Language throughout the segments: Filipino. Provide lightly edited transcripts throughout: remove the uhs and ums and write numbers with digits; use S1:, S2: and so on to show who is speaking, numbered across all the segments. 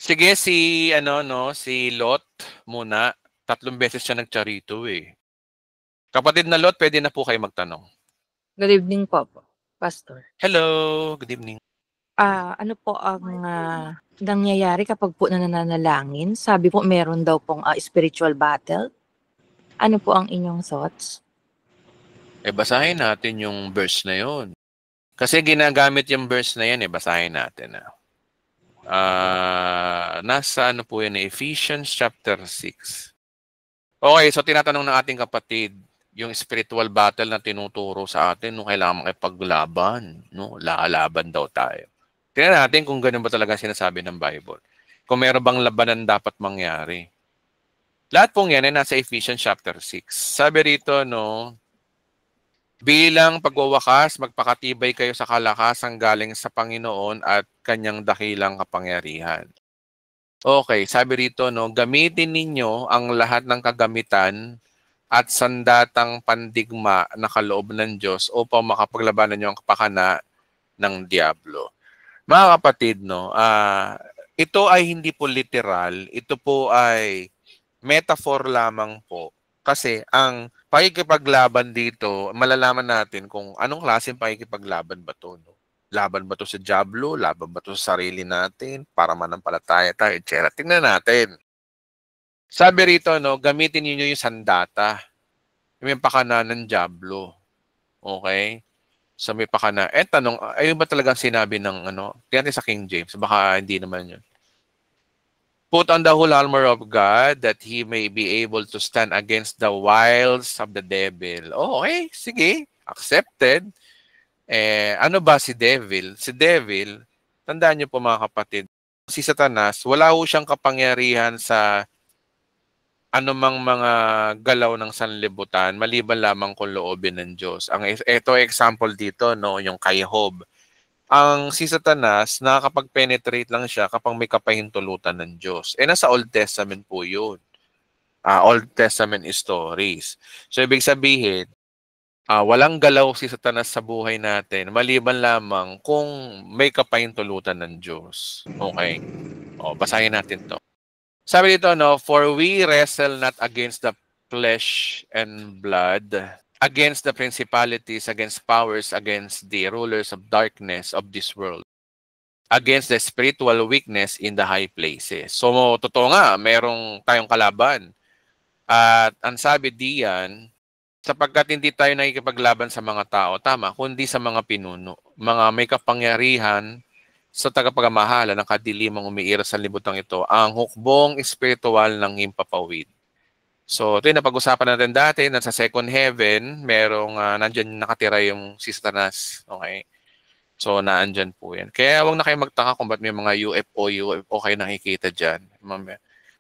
S1: Sige, si Lot muna. 3 beses siya nagcharito eh. Kapatid na Lot, pwede na po kayo magtanong.
S2: Good evening po, Pastor.
S1: Hello, good evening.
S2: Ano po ang nangyayari kapag po nananalangin? Sabi po meron daw pong spiritual battle. Ano po ang inyong thoughts?
S1: Basahin natin yung verse na yun. Kasi ginagamit yung verse na yan, basahin natin. Nasa ano po yan, Ephesians chapter 6. Okay, so tinatanong ng ating kapatid, yung spiritual battle na tinuturo sa atin, no, kailangan makipaglaban, no? Lalaban daw tayo. Tingnan natin kung ganun ba talaga sinasabi ng Bible. Kung meron bang labanan dapat mangyari. Lahat pong yan ay nasa Ephesians chapter 6. Sabi rito, no, bilang pagwawakas, magpakatibay kayo sa kalakasang galing sa Panginoon at kanyang dakilang kapangyarihan. Okay, sabi rito, no, gamitin ninyo ang lahat ng kagamitan at sandatang pandigma na kaloob ng Diyos upang makapaglabanan niyo ang kapakana ng Diablo. Mga kapatid, no, ito ay hindi po literal, ito po ay metaphor lamang po. Kasi ang pakikipaglaban dito, malalaman natin kung anong klaseng pakikipaglaban ba to, no? Laban ba to sa Diablo? Laban ba to sa sarili natin? Para manampalataya tayo, etc. Tingnan natin. Sabi rito, no, gamitin niyo yung sandata. Yung pakana ng Diablo. Okay? So may pakana. Tanong, ayun ba talagang sinabi ng tingnan sa King James? Baka hindi naman yun. Put on the whole armor of God that he may be able to stand against the wiles of the devil. Oh, okay, sige. Accepted. Ano ba si devil? Si devil, tandaan niyo po mga kapatid, si Satanas, wala ho siyang kapangyarihan sa anumang mga galaw ng sanlibutan, maliban lamang kung loobin ng Diyos. Ito example dito, no, yung kay Job. Ang si Satanas, nakakapag-penetrate lang siya kapag may kapahintulutan ng Diyos. Nasa Old Testament po yun. Old Testament stories. So, ibig sabihin, walang galaw si Satanas sa buhay natin, maliban lamang kung may kapahintulutan ng Diyos. Okay? Basahin natin to. Sabi dito, no, for we wrestle not against the flesh and blood, against the principalities, against powers, against the rulers of darkness of this world, against the spiritual weakness in the high places. So, totoo nga, merong tayong kalaban. At ang sabi diyan, sapagkat hindi tayo nakikipaglaban sa mga tao, tama, kundi sa mga pinuno, mga may kapangyarihan sa tagapagamahala ng kadilimang umiira sa libutang ito, ang hukbong espiritual ng himpapawid. So, ito yung napag-usapan natin dati, nasa second heaven, merong nandyan nakatira yung si Satanas. Okay? So, naandyan po yan. Kaya huwag na kayo magtaka kung ba't may mga UFO kayo nakikita dyan.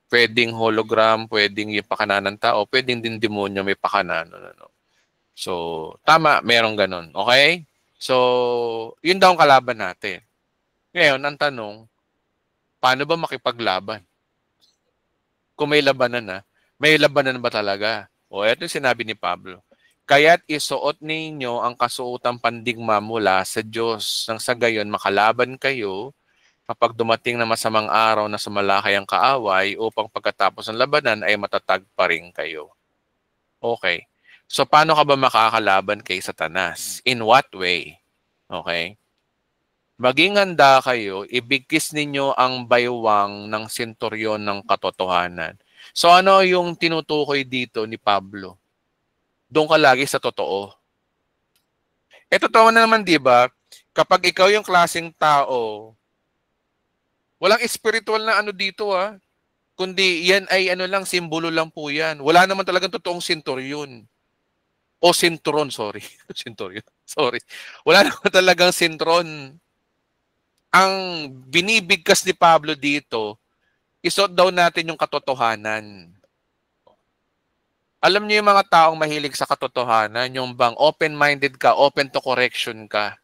S1: Pwedeng hologram, pwedeng yung pakana ng tao, pwedeng din demonyo may pakana. No. So, tama, merong ganun. Okay? So, yun daw ang kalaban natin. Ngayon, ang tanong, paano ba makipaglaban? Kung may labanan may labanan ba talaga? Ito yung sinabi ni Pablo. Kaya't isuot ninyo ang kasuotang pandigma mula sa Diyos nang sa gayon makalaban kayo kapag dumating na masamang araw na sumalakay ang kaaway upang pagkatapos ng labanan ay matatag pa rin kayo. Okay. So, paano ka ba makakalaban kay Satanas? In what way? Okay. Maging handa kayo, ibigkis ninyo ang baywang ng senturyon ng katotohanan. So ano yung tinutukoy dito ni Pablo? Doon ka lagi sa totoo. Totoo na naman, di ba? Kapag ikaw yung klaseng tao, walang spiritual na dito kundi yan ay simbolo lang po yan. Wala naman talagang totoong senturyon. O sintron, sorry. Senturyon, sorry. Wala naman talagang sintron. Ang binibigkas ni Pablo dito, isuot daw natin yung katotohanan. Alam niyo yung mga taong mahilig sa katotohanan, yung bang open-minded ka, open to correction ka,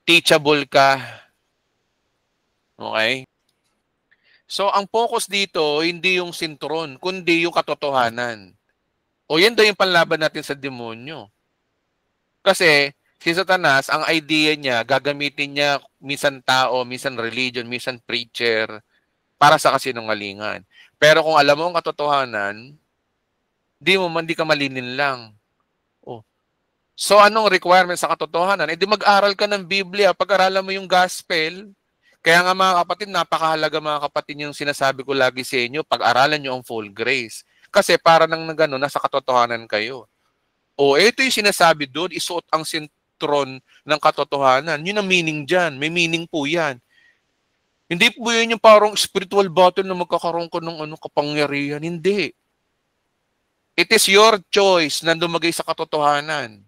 S1: teachable ka. Okay? So, ang focus dito, hindi yung sinturon, kundi yung katotohanan. Yan daw yung panlaban natin sa demonyo. Kasi, Si Satanas, ang idea niya, gagamitin niya minsan tao, minsan religion, minsan preacher, para sa kasinungalingan. Pero kung alam mo ang katotohanan, di ka malilinlang. Oh. So anong requirement sa katotohanan? Eh di mag-aral ka ng Biblia, pag-aralan mo yung gospel. Kaya nga mga kapatid, napakahalaga mga kapatid yung sinasabi ko lagi sa inyo, pag-aralan nyo ang full grace. Kasi para nang gano'n, nasa katotohanan kayo. O ito yung sinasabi doon, isuot ang sintron ng katotohanan. Yun ang meaning dyan. May meaning po yan. Hindi po yun yung parang spiritual battle na magkakaroon ka ng kapangyarihan. Hindi. It is your choice na dumagay sa katotohanan.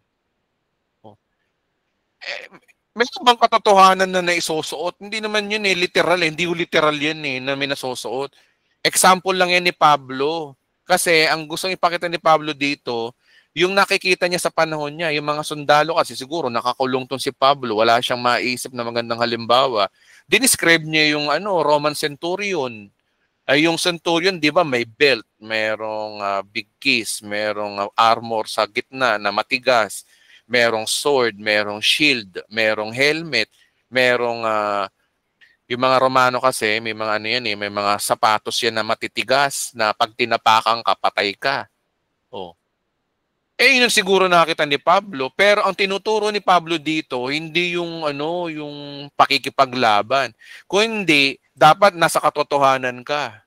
S1: Meron bang katotohanan na naisusuot? Hindi naman yun literal. Hindi literal yan na may nasusuot. Example lang yan ni Pablo. Kasi ang gustong ipakita ni Pablo dito, yung nakikita niya sa panahon niya, yung mga sundalo kasi siguro nakakulong tong si Pablo, wala siyang maisip na magandang halimbawa. Dinescribe niya yung Roman centurion. Ay yung centurion, 'di ba, may belt, merong big keys, merong armor sa gitna na matigas, merong sword, merong shield, merong helmet, merong yung mga Romano kasi may mga may mga sapatos yan na matitigas na pag tinapakan ka, patay ka. Oh. Yun siguro nakita ni Pablo, pero ang tinuturo ni Pablo dito hindi yung yung pakikipaglaban. Kung hindi, dapat nasa katotohanan ka.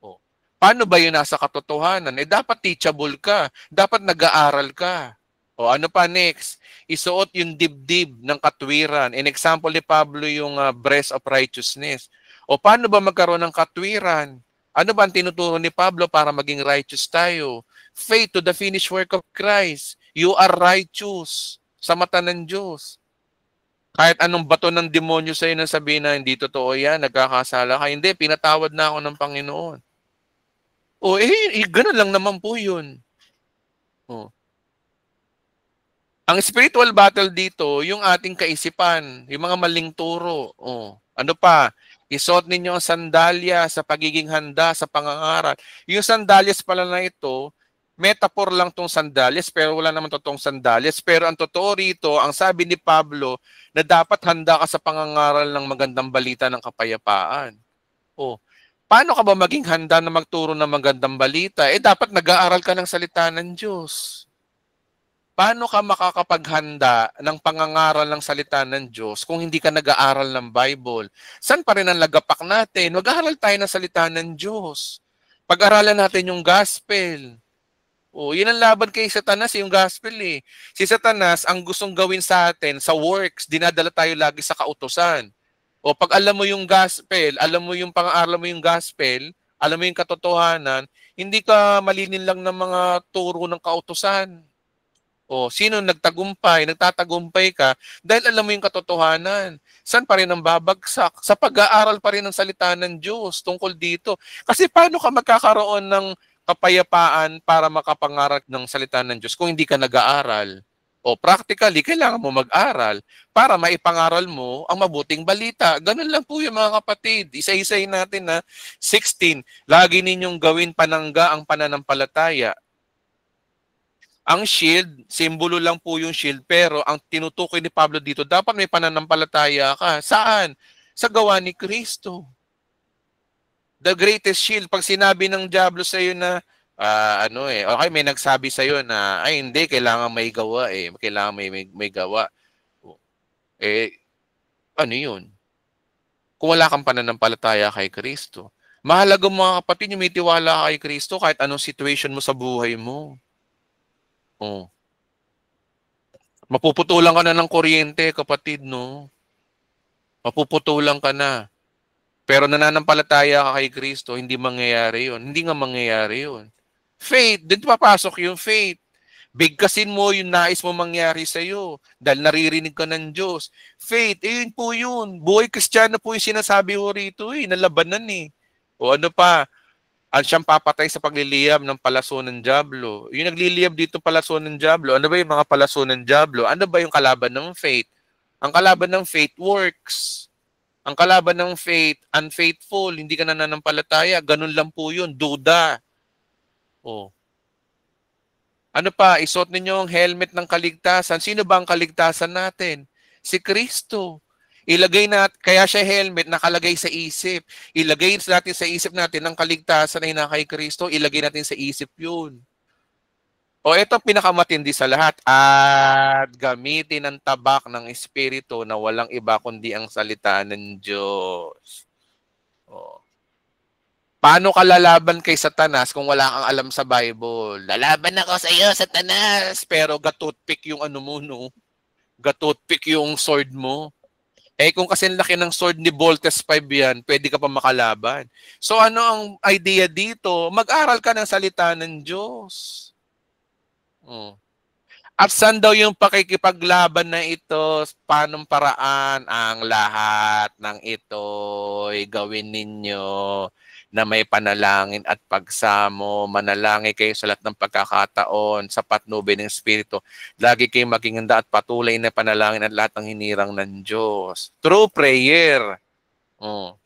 S1: Oh. Paano ba yun nasa katotohanan? Dapat teachable ka, dapat nag-aaral ka. O ano pa next? Isuot yung dibdib ng katwiran. In example ni Pablo yung breast of righteousness. O paano ba magkaroon ng katwiran? Ano ba ang tinuturo ni Pablo para maging righteous tayo? Faith to the finished work of Christ. You are righteous sa mata ng Diyos. Kahit anong bato ng demonyo sa'yo na sabihin na hindi totoo yan, nagkakasala ka. Hindi, pinatawad na ako ng Panginoon. Ganun lang naman po yun. Ang spiritual battle dito, yung ating kaisipan, yung mga maling turo. Ano pa? Isuot ninyo ang sandalya sa pagiging handa sa pangangaral. Yung sandalyas pala na ito, metaphor lang tong sandalyas, pero wala naman totoong sandalyas. Pero ang totoo rito, ang sabi ni Pablo, na dapat handa ka sa pangangaral ng magandang balita ng kapayapaan. Paano ka ba maging handa na magturo ng magandang balita? Dapat nag-aaral ka ng salita ng Diyos. Paano ka makakapaghanda ng pangangaral ng salita ng Diyos kung hindi ka nag-aaral ng Bible? San pa rin ang lagapak natin? Mag-aaral tayo ng salita ng Diyos. Pag-aralan natin yung gospel. Yun ang laban kay Satanas, yung gospel eh. Si Satanas, ang gustong gawin sa atin, sa works, dinadala tayo lagi sa kautusan. Pag alam mo yung gospel, alam mo yung pang-aaral mo yung gospel, alam mo yung katotohanan, hindi ka malinin lang ng mga turo ng kautusan. Sino nagtagumpay? Nagtatagumpay ka dahil alam mo yung katotohanan. Saan pa rin ang babagsak? Sa pag-aaral pa rin ng salita ng Diyos tungkol dito. Kasi paano ka magkakaroon ng kapayapaan para makapangaral ng salita ng Diyos kung hindi ka nag-aaral? Practically, kailangan mo mag-aral para maipangaral mo ang mabuting balita. Ganun lang po yung mga kapatid. Isa-isay natin na 16. Lagi ninyong gawin panangga ang pananampalataya. Ang shield, simbolo lang po yung shield, pero ang tinutukoy ni Pablo dito, dapat may pananampalataya ka. Saan? Sa gawa ni Kristo. The greatest shield. Pag sinabi ng diablo sa iyo na, okay, may nagsabi sa iyo na, hindi, kailangan may gawa Kailangan may gawa. Ano yun? Kung wala kang pananampalataya kay Kristo. Mahalaga mga kapatid, yung may tiwala ka kay Kristo kahit anong situation mo sa buhay mo. Mapuputulan ka na ng kuryente, kapatid, no? Mapuputulan ka na. Pero nananampalataya ka kay Kristo, hindi mangyayari yun. Hindi nga mangyayari yun. Faith, dito papasok yung faith. Bigkasin mo yung nais mo mangyari sa'yo dahil naririnig ka ng Diyos. Faith, yun po yun. Buhay Kristiyano po yung sinasabi ko rito nalabanan ano pa? Ang siyang papatay sa pagliliyab ng palaso ng diablo. Yung nagliliyab dito palaso ng diablo, ano ba yung mga palaso ng diablo? Ano ba yung kalaban ng faith? Ang kalaban ng faith works. Ang kalaban ng faith, unfaithful, hindi ka nananampalataya. Ganun lang po yun, duda. Ano pa? Isuot ninyo ang helmet ng kaligtasan. Sino ba ang kaligtasan natin? Si Kristo. Ilagay kaya siya helmet, nakalagay sa isip. Ilagay natin sa isip natin ang kaligtasan ay na kay Kristo. Ilagay natin sa isip yun. O ito pinakamatindi sa lahat. At gamitin ang tabak ng Espiritu na walang iba kundi ang salita ng Diyos. O. Paano ka lalaban kay Satanas kung wala kang alam sa Bible? Lalaban ako sa iyo, Satanas! Pero gatutpick yung ano mo, no? Gatutpick yung sword mo. Eh kung kasi laki ng sword ni Voltes 5 yan, pwede ka pa makalaban. So ano ang idea dito? Mag-aral ka ng salita ng Diyos. Oh. At saan daw yung pakikipaglaban na ito? Paanong paraan? Ang lahat ng ito ay gawin ninyo na may panalangin at pagsamo, manalangin kayo sa lahat ng pagkakataon, sa patnubay ng Espiritu. Lagi kayong maging handa at patuloy na panalangin at lahat ng hinirang ng Diyos. Through prayer. Oh.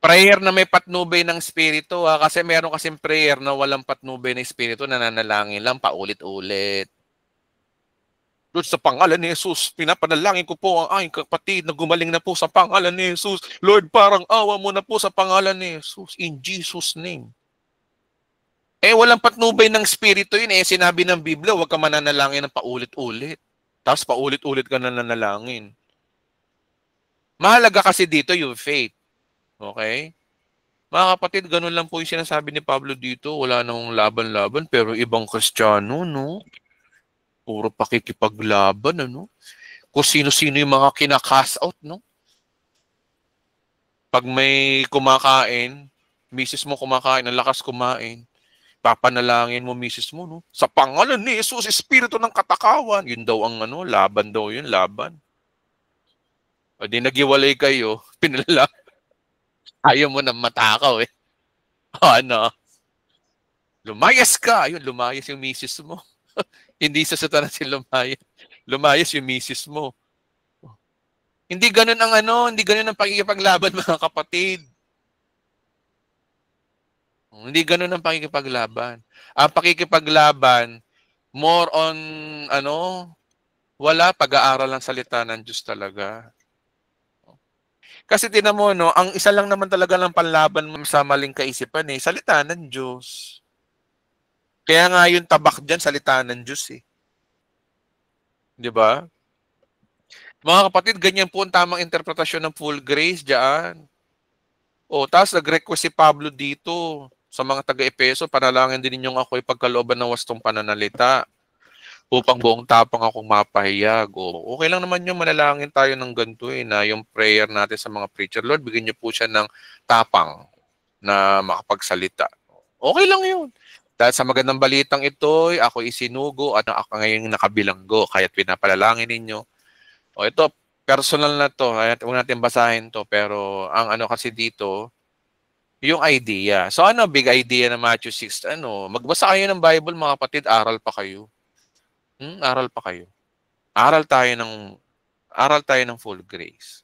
S1: Prayer na may patnubay ng Espiritu. Kasi meron kasing prayer na walang patnubay ng Espiritu, nananalangin lang paulit-ulit. Lord, sa pangalan ni Jesus, pinapanalangin ko po ang aking kapatid na gumaling na po sa pangalan ni Jesus. Lord, parang awa mo na po sa pangalan ni Jesus. In Jesus' name. Eh, walang patnubay ng Espiritu yun. Eh, sinabi ng Biblia, huwag ka mananalangin ng paulit-ulit. Tapos paulit-ulit ka na nanalangin. Mahalaga kasi dito yung faith. Okay? Mga kapatid, ganun lang po yung sinasabi ni Pablo dito. Wala nang laban-laban, pero ibang Kristiyano, no? Puro pakikipaglaban, ano? Kung sino-sino yung mga kinakast out, no? Pag may kumakain, misis mo kumakain, ang lakas kumain, papanalangin mo misis mo, no? Sa pangalan ni Jesus, espiritu ng katakawan. Yun daw ang ano, laban daw yun, laban. O di nagiwalay kayo, pinala. Ayaw mo na matakaw, eh. O ano? Lumayas ka! Ayun, lumayas yung misis mo. Hindi sa Satanas yung lumayas. Lumayas yung misis mo. Hindi ganun ang ano, hindi ganun ang pakikipaglaban, mga kapatid. Hindi ganun ang pakikipaglaban. Ang pakikipaglaban, more on, ano, wala pag-aaral ng salita ng Diyos talaga. Kasi tinan mo, no, ang isa lang naman talaga ng panlaban sa maling kaisipan, eh, salita ng Diyos. Kaya nga yung tabak dyan, salita ng Diyos, eh. Di ba? Mga kapatid, ganyan po ang tamang interpretasyon ng full grace dyan. O, tapos nag-request si Pablo dito sa mga taga-Epeso, panalangin din ninyong ako'y pagkalooban ng wastong pananalita upang buong tapang akong mapahayag. O, okay lang naman yung manalangin tayo ng ganito, eh, na yung prayer natin sa mga preacher. Lord, bigyan niyo po siya ng tapang na makapagsalita. Okay lang yun. Dahil sa magandang balitang ito, ako isinugo at ako ngayon nakabilanggo, kaya't pinapalalangin ninyo. O ito, personal na to, kaya huwag natin basahin to, pero ang ano kasi dito, yung idea. So ano, big idea na Matthew 6, ano, magbasa kayo ng Bible, mga kapatid, aral pa kayo. Aral pa kayo. Aral tayo ng full grace.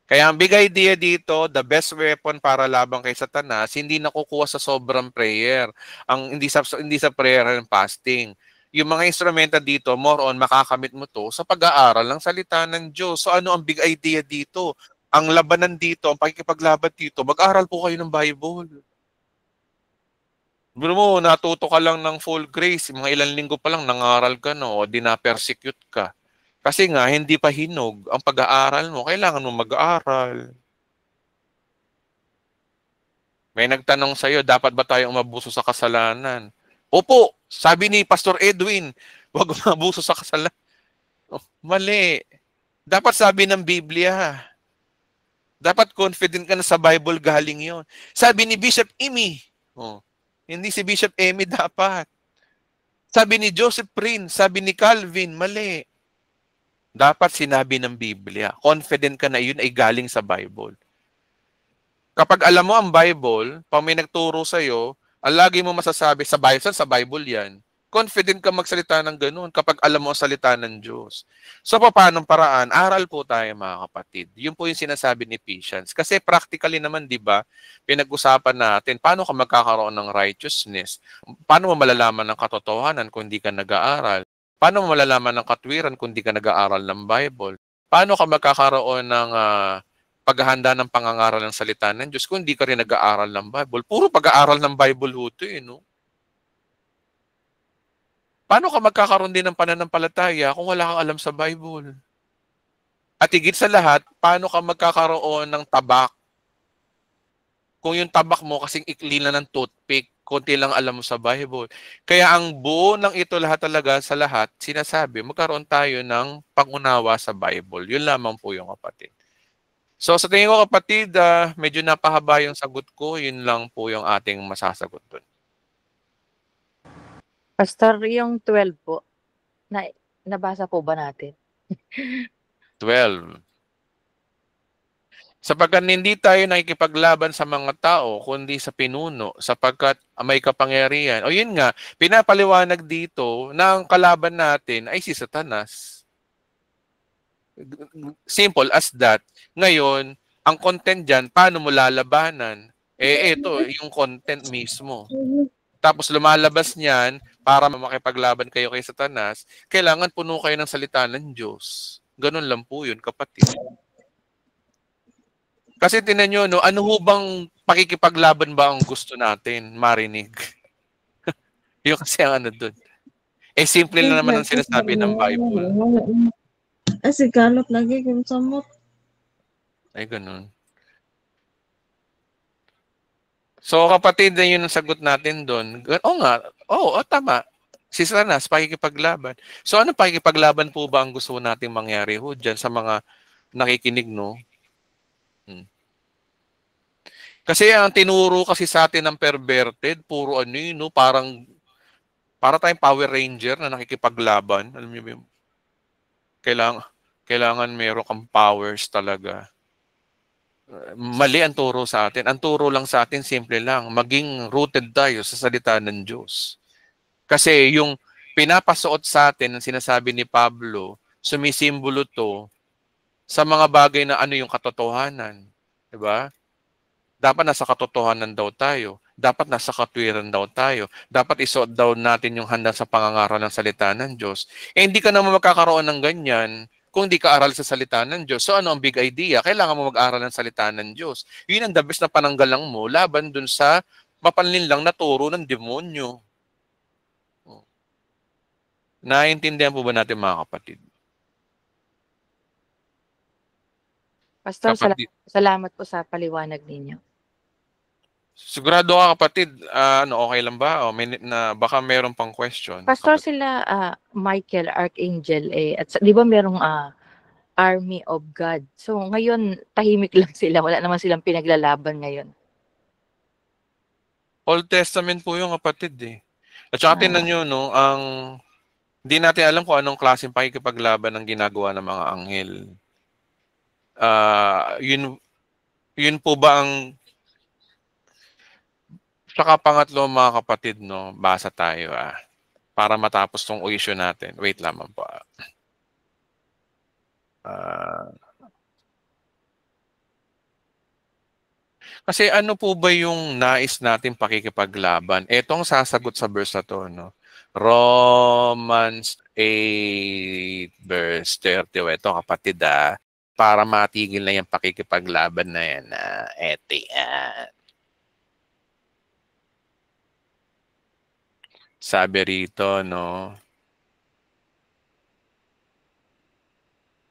S1: Kaya ang big idea dito, the best weapon para labang kay Satanas, hindi nakukuha sa sobrang prayer. Hindi sa prayer and fasting. Yung mga instrumenta dito, more on makakamit mo to sa pag-aaral ng salita ng Diyos. So ano ang big idea dito? Ang labanan dito, ang pakikipaglaban dito, mag-aral po kayo ng Bible. Bro mo, natuto ka lang ng full grace, mga ilang linggo pa lang nangaral ka, no, o di na-persecute ka. Kasi nga, hindi pa hinog ang pag-aaral mo. Kailangan mo mag-aaral. May nagtanong sa'yo, dapat ba tayo umabuso sa kasalanan? Opo, sabi ni Pastor Edwin, huwag umabuso sa kasalanan. Oh, mali. Dapat sabi ng Biblia. Dapat confident ka na sa Bible galing yon. Sabi ni Bishop Amy. Oh, hindi si Bishop Amy dapat. Sabi ni Joseph Prince, sabi ni Calvin, mali. Dapat sinabi ng Biblia. Confident ka na yun ay galing sa Bible. Kapag alam mo ang Bible, pag may nagturo sa'yo, ang lagi mo masasabi, sa Bible yan. confident ka magsalita ng ganun kapag alam mo ang salita ng Diyos. So, paanong paraan? Aral po tayo mga kapatid. Yun po yung sinasabi ni Ephesians. Kasi practically naman, di ba, pinag-usapan natin, paano ka magkakaroon ng righteousness? Paano mo malalaman ng katotohanan kung hindi ka nag-aaral? Paano mo malalaman ng katwiran kung hindi ka nag-aaral ng Bible? Paano ka magkakaroon ng paghahanda ng pangangaral ng salita ng Diyos kung hindi ka rin nag-aaral ng Bible? Puro pag-aaral ng Bible ho ito, no? Paano ka magkakaroon din ng pananampalataya kung wala kang alam sa Bible? At higit sa lahat, paano ka magkakaroon ng tabak? Kung yung tabak mo kasing ikli na ng toothpick, konti lang alam mo sa Bible. Kaya ang buo ng ito lahat talaga sa lahat, sinasabi, magkaroon tayo ng pangunawa sa Bible. Yun lamang po yung kapatid. So sa tingin ko kapatid, medyo napahaba yung sagot ko. Yun lang po yung ating masasagot dun.
S2: Pastor, yung 12 po, nabasa po ba natin?
S1: 12. Sapagkat hindi tayo nakikipaglaban sa mga tao, kundi sa pinuno, sapagkat may kapangyarihan. O yun nga, pinapaliwanag dito na ang kalaban natin ay si Satanas. Simple as that. Ngayon, ang content dyan, paano mo lalabanan? Ito, yung content mismo. Tapos lumalabas niyan, para makipaglaban kayo kay Satanas, kailangan puno kayo ng salita ng Diyos. Ganun lang po yun, kapatid. Kasi tinan nyo, no, ano ho bang pakikipaglaban ba ang gusto natin marinig? Yung kasi ang ano dun. Simple na naman ang sinasabi ng Bible.
S3: Si kalot lagi kung samot.
S1: Ay, ganun. So, kapatid, na yun ang sagot natin doon. Tama. Si Satanas, pakikipaglaban. So, ano pakikipaglaban po ba ang gusto nating mangyari ho dyan sa mga nakikinig, no? Kasi ang tinuro kasi sa atin ng perverted, puro ano yun, no? Para tayong Power Ranger na nakikipaglaban. Alam niyo ba yun? Kailangan meron kang powers talaga. Mali ang turo sa atin. Ang turo lang sa atin, simple lang. Maging rooted tayo sa salita ng Diyos. Kasi yung pinapasuot sa atin, ang sinasabi ni Pablo, sumisimbolo to sa mga bagay na ano yung katotohanan. Diba? Dapat nasa katotohanan daw tayo. Dapat nasa katwiran daw tayo. Dapat isuot daw natin yung handa sa pangangaral ng salita ng Diyos. Hindi ka naman magkakaroon ng ganyan kung di ka aral sa salita ng Diyos. So ano ang big idea? Kailangan mo mag-aral ng salita ng Diyos. Yun ang the best na pananggalang mo laban dun sa mapanlinlang na turo ng demonyo. Naiintindihan po ba natin mga kapatid?
S2: Pastor, salamat po sa paliwanag ninyo.
S1: Sigurado ka kapatid, okay lang ba? Baka meron pang question.
S2: Pastor,
S1: kapatid.
S2: sila Michael, Archangel, at di ba merong Army of God? So ngayon, tahimik lang sila. Wala naman silang pinaglalaban ngayon.
S1: Old Testament po yung kapatid eh. At saka tinan nyo, no, hindi natin alam kung anong klaseng pakikipaglaban ang ginagawa ng mga anghel. Yun po ba ang saka pangatlo mga kapatid, no, basa tayo para matapos tong issue natin. Wait lamang po. Kasi ano po ba yung nais natin pakikipaglaban? Etong sasagot sa verse na to, no? Romans 8 verse 30. Ito kapatid para matigil na yung pakikipaglaban na yan. Eto yan. Sabi rito, no?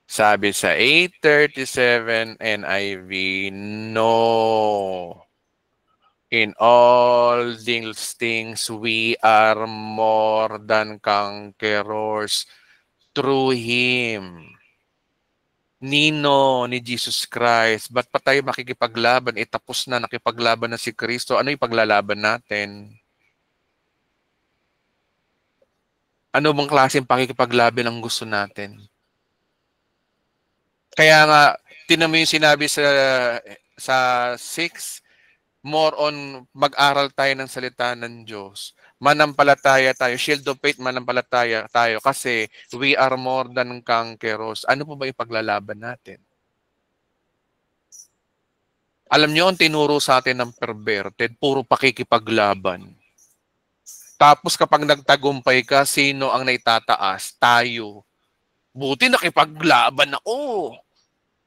S1: Sabi sa 837 NIV, no. In all these things, we are more than conquerors through Him. Nino ni Jesus Christ. Ba't pa tayo makikipaglaban? Tapos na, nakipaglaban na si Kristo. Ano yung paglalaban natin? Ano bang klaseng pakikipaglaban ang gusto natin? Kaya nga, tinan mo yung sinabi sa 6, more on mag-aral tayo ng salita ng Diyos Manampalataya tayo. Shield of faith, manampalataya tayo. Kasi we are more than conquerors. Ano po ba yung paglalaban natin? Alam nyo, ang tinuro sa atin ng perverted, puro pakikipaglaban. Tapos kapag nagtagumpay ka, sino ang naitataas? Tayo. Buti nakipaglaban ako.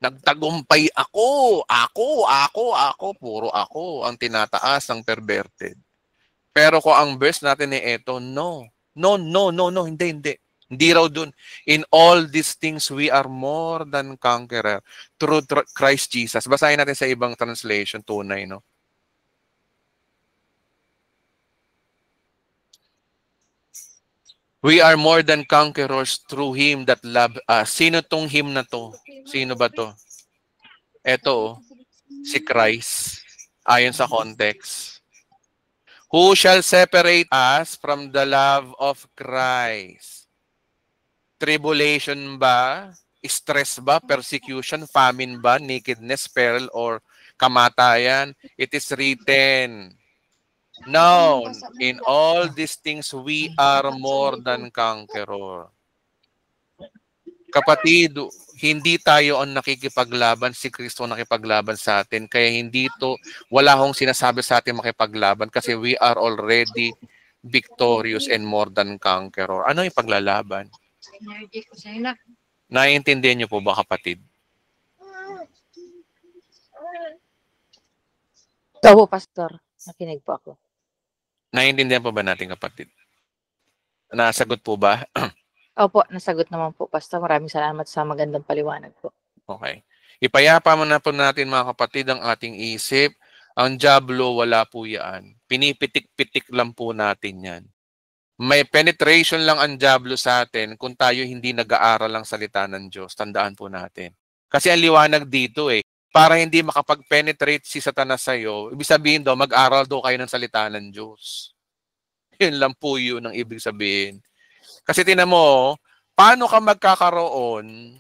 S1: Nagtagumpay ako. Ako. Puro ako ang tinataas ng perverted. Pero kung ang verse natin ay eto, no. No. Hindi. Hindi raw dun. In all these things, we are more than conqueror through Christ Jesus. Basahin natin sa ibang translation, tunay, no? We are more than conquerors through Him that love us. Sino tong Him na to? Sino ba to? Eto, si Christ. Ayon sa context. Who shall separate us from the love of Christ? Tribulation ba? Stress ba? Persecution? Famine ba? Nakedness, peril, or kamatayan? It is written, no, in all these things we are more than conqueror. Kapatid, hindi tayo ang nakikipaglaban, si Kristo ang nakipaglaban sa atin. Kaya wala hong sinasabi sa atin makipaglaban kasi we are already victorious and more than conqueror. Ano yung paglalaban? Naiintindihan niyo po ba, kapatid?
S2: Opo, Pastor. Nakinig po ako.
S1: Naiintindihan po ba natin, kapatid? Nasagot po ba?
S2: Opo, nasagot naman po, Pastor. Maraming salamat sa magandang paliwanag po.
S1: Okay. Ipayapa mo na po natin, mga kapatid, ang ating isip. Ang diablo, wala po yan. Pinipitik-pitik lang po natin yan. May penetration lang ang diablo sa atin kung tayo hindi nag-aaral ng salita ng Diyos. Tandaan po natin. Kasi ang liwanag dito para hindi makapag-penetrate si Satanas sa'yo, ibig sabihin daw, mag-aral daw kayo ng salita ng Diyos. Yun lang po yun ang ibig sabihin. Kasi tinan mo, paano ka magkakaroon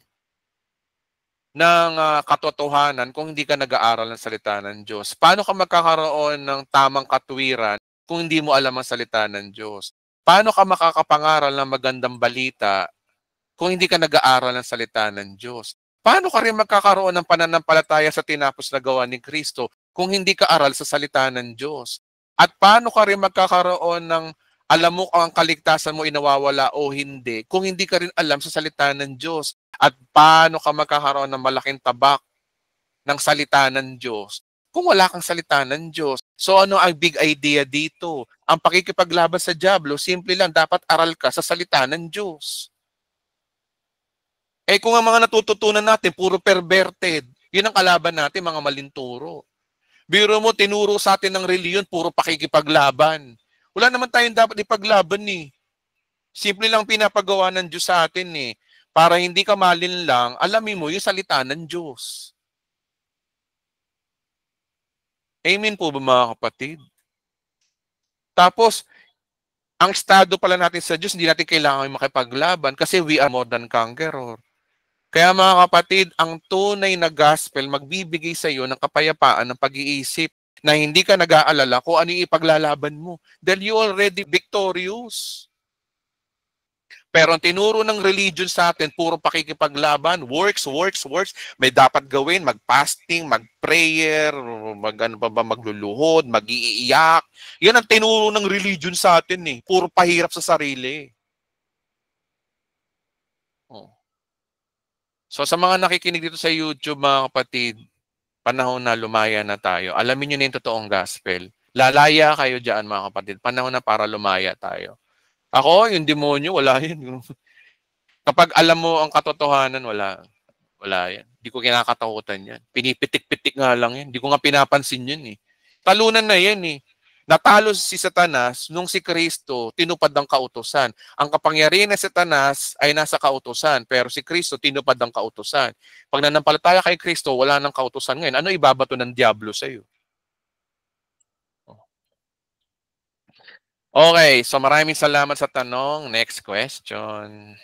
S1: ng katotohanan kung hindi ka nag-aaral ng salita ng Diyos? Paano ka magkakaroon ng tamang katwiran kung hindi mo alam ang salita ng Diyos? Paano ka makakapangaral ng magandang balita kung hindi ka nag-aaral ng salita ng Diyos? Paano ka rin magkakaroon ng pananampalataya sa tinapos na gawa ni Kristo kung hindi ka aral sa salita ng Diyos? At paano ka rin magkakaroon ng alam mo kung ang kaligtasan mo inawawala o hindi kung hindi ka rin alam sa salita ng Diyos? At paano ka magkakaroon ng malaking tabak ng salita ng Diyos kung wala kang salita ng Diyos? So ano ang big idea dito? Ang pakikipaglaban sa diablo, simple lang, dapat aral ka sa salita ng Diyos. Kung ang mga natututunan natin, puro perverted, yun ang kalaban natin, mga malinturo. Biro mo, tinuro sa atin ng reliyon, puro pakikipaglaban. Wala naman tayong dapat ipaglaban Simple lang pinapagawa ng Diyos sa atin Para hindi ka malinlang, alamin mo yung salita ng Diyos. Amen po ba, mga kapatid? Tapos, ang estado pala natin sa Diyos, hindi natin kailangan makipaglaban kasi we are more than conqueror. Kaya mga kapatid, ang tunay na gospel magbibigay sa iyo ng kapayapaan ng pag-iisip na hindi ka nag-aalala kung ano yung ipaglalaban mo. Dahil you already victorious. Pero ang tinuro ng religion sa atin, puro pakikipaglaban, works. May dapat gawin, mag-fasting, mag-prayer, magluluhod, mag-iiyak. Yan ang tinuro ng religion sa atin Puro pahirap sa sarili. So sa mga nakikinig dito sa YouTube, mga kapatid, panahon na lumaya na tayo. Alamin nyo na yung totoong gospel. Lalaya kayo dyan, mga kapatid. Panahon na para lumaya tayo. Ako, yung demonyo, wala yan. Kapag alam mo ang katotohanan, wala yan. Hindi ko kinakatakutan yan. Pinipitik-pitik nga lang yan. Hindi ko nga pinapansin yun Talunan na yan Natalo si Satanas nung si Kristo tinupad ang kautusan. Ang kapangyarihan ng Satanas ay nasa kautusan, pero si Kristo tinupad ang kautusan. Pag nanampalataya kay Kristo, wala nang kautusan ngayon. Ano ibabato ng diablo sa iyo? Okay, so maraming salamat sa tanong. Next question.